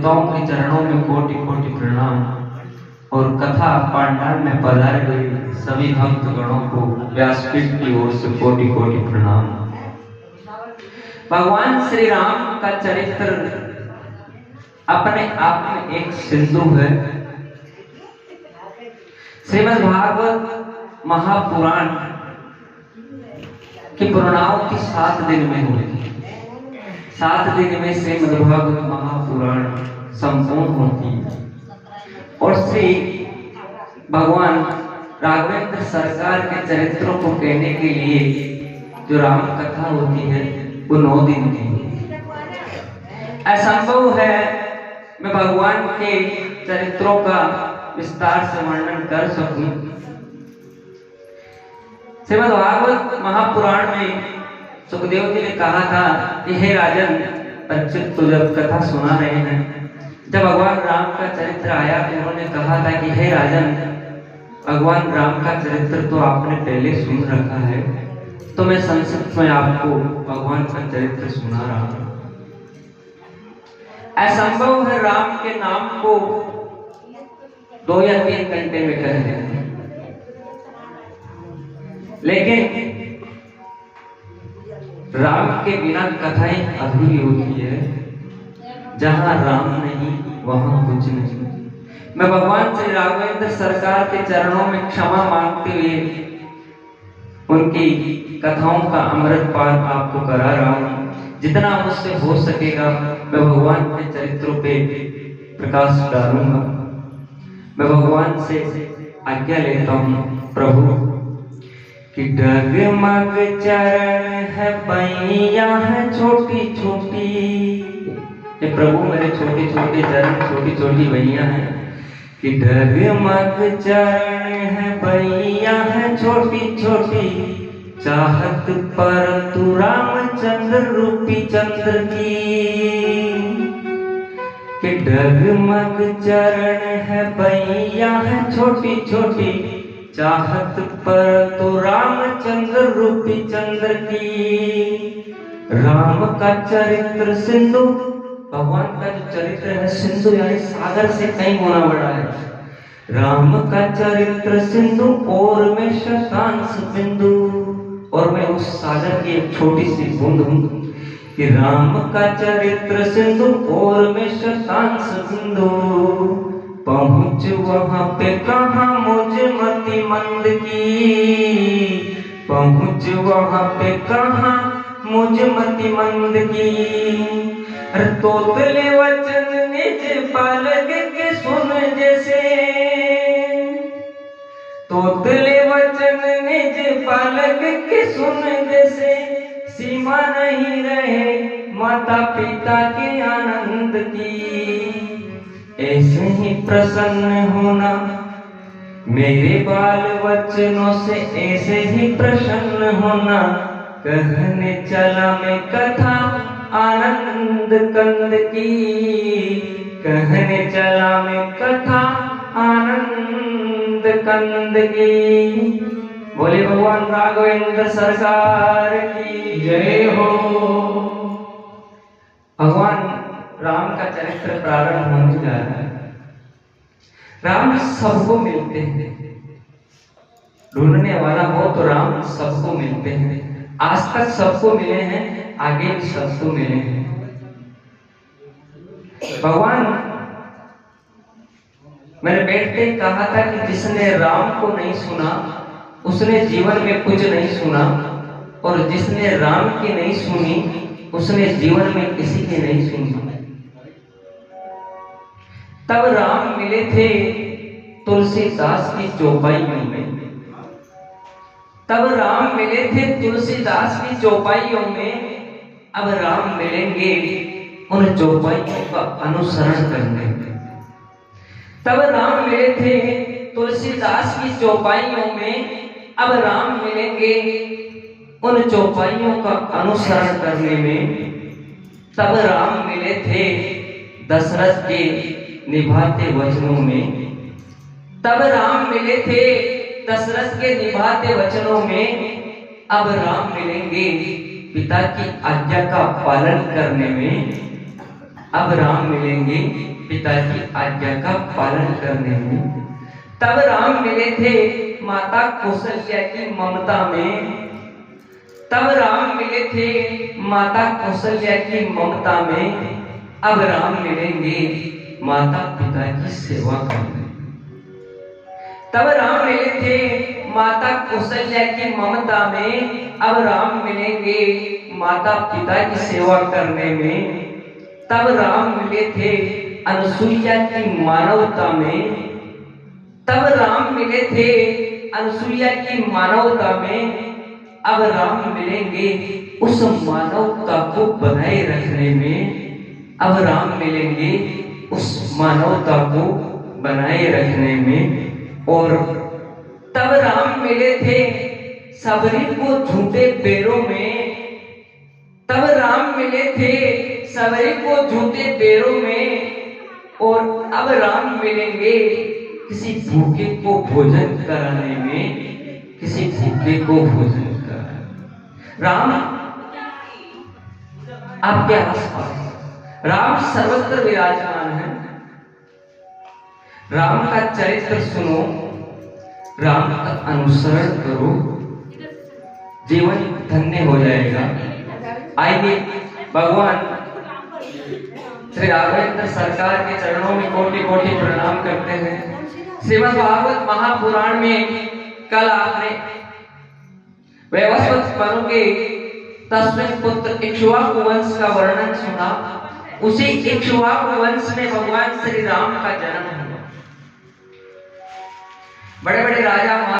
देवताओं के चरणों में कोटि कोटि प्रणाम और कथा पांडाल में पधारे हुए सभी भक्त गणों को व्यासपीठ की ओर से कोटि कोटि प्रणाम। भगवान श्री राम का चरित्र अपने आप में एक सिंधु है। श्रीमद् भागवत महापुराण की पूर्णाहुति 7 दिन में हुई। 7 दिन में श्रीमद् भागवत महापुराण संपूर्ण होती है और श्री भगवान राघवेंद्र सरकार के चरित्रों को कहने के लिए जो राम कथा होती है वो 9 दिन की। असंभव है मैं भगवान के चरित्रों का विस्तार से वर्णन कर सकूं। श्रीमद् भागवत महापुराण में सुखदेव जी ने कहा था कि हे राजन, परीक्षित तो जब कथा सुना रहे हैं, जब भगवान राम का चरित्र आया तो उन्होंने कहा था कि हे राजन, भगवान राम का चरित्र तो आपने पहले सुन रखा है, तो मैं संक्षिप्त में आपको भगवान का चरित्र सुना रहा हूं। असंभव है राम के नाम को 2 या 3 घंटे में कह दें, लेकिन राम के बिना कथाएं अधूरी होती है। जहां राम नहीं वहां कुछ नहीं। मैं भगवान श्री राघवेंद्र सरकार के चरणों में क्षमा मांगते हुए उनकी कथाओं का अमृतपान आपको करा रहा हूं। जितना मुझसे हो सकेगा मैं भगवान के चरित्रों पे प्रकाश डालूंगा। मैं भगवान से आज्ञा लेता हूं प्रभु कि डगमग चरण है पैया है छोटी छोटी। ये प्रभु मेरे छोटे छोटे चरण, छोटी छोटी भैया हैं कि डगमग चरण है भैया है छोटी छोटी, चाहत परंतु रामचंद्र रूपी चंद्र की। कि डगमग चरण है भैया है छोटी छोटी, चाहत परंतु रामचंद्र रूपी चंद्र की। राम का चरित्र सिंधु, भगवान का जो चरित्र है सिंधु यानी सागर से कई गुना बड़ा है। राम का चरित्र सिंधु और मैं शतांश बिंदु, और मैं उस सागर की एक छोटी सी बूंद हूं। कि राम का चरित्र सिंधु और मैं शतांश बिंदु, पहुंच वहां पे कहां मुझ मति मंद की। पहुंच वहां पे कहां मुझ मति मंद की। तोतले वचन निज पालक के सुन जैसे, तोतले वचन निज पालक के सुन जैसे, सीमा नहीं रहे माता पिता के आनंद की। ऐसे ही प्रसन्न होना मेरे बाल वचनों से, ऐसे ही प्रसन्न होना। कहने चला मैं कथा आनंद कंद की। कहने चला मैं कथा आनंद कंद की। बोले भगवान राघवेंद्र सरकार की जय हो। भगवान राम का चरित्र प्रारंभ होने जा रहा है। राम सबको मिलते हैं, ढूंढने वाला हो तो राम सबको मिलते हैं। आज तक सबको मिले हैं, आगे भी सबको मिले हैं। भगवान मैंने बैठते ही कहा था कि जिसने राम को नहीं सुना उसने जीवन में कुछ नहीं सुना, और जिसने राम की नहीं सुनी उसने जीवन में किसी की नहीं सुनी। तब राम मिले थे तुलसीदास की चौपाइयों में। तब राम मिले थे तुलसीदास की चौपाइयों में। अब राम मिलेंगे उन चौपाइयों का अनुसरण करने में। तब राम मिले थे तुलसीदास की चौपाइयों में। अब राम मिलेंगे उन चौपाइयों का अनुसरण करने में। तब राम मिले थे दशरथ के निभाते वचनों में। तब राम मिले थे दशरथ के निभाते वचनों में। अब राम मिलेंगे पिता की आज्ञा का पालन करने में। अब राम मिलेंगे पिता की आज्ञा का पालन करने में। तब राम मिले थे माता कौशल्या की ममता में। तब राम मिले थे माता कौशल्या की ममता में। अब राम मिलेंगे माता पिता की सेवा करने। तब राम मिले थे माता कौशल्या की ममता में। अब राम मिलेंगे माता पिता की सेवा करने में। तब राम मिले थे अनुसुईया की मानवता में। तब राम मिले थे अनुसुईया की मानवता में। अब राम मिलेंगे उस मानवता को बनाए रखने में। अब राम मिलेंगे उस मानवता को बनाए रखने में। और तब राम मिले थे सबरी को झूठे पैरों में। तब राम मिले थे सबरी को झूठे पैरों में। और अब राम मिलेंगे किसी भूखे को भोजन कराने में। किसी भूखे को भोजन कराने। राम आपके आसपास, राम सर्वत्र विराजमान है। राम का चरित्र सुनो, राम का अनुसरण करो, जीवन धन्य हो जाएगा। आइए भगवान श्री राघवेंद्र सरकार के चरणों में कोटि कोटि प्रणाम करते हैं। श्रीमद् भागवत महापुराण में कल आपने वैवस्वत मनु के 10वें पुत्र इक्ष्वाकु वंश का वर्णन सुना। उसी इक्ष्वाकु वंश में भगवान श्री राम का जन्म हुआ। बड़े बड़े राजा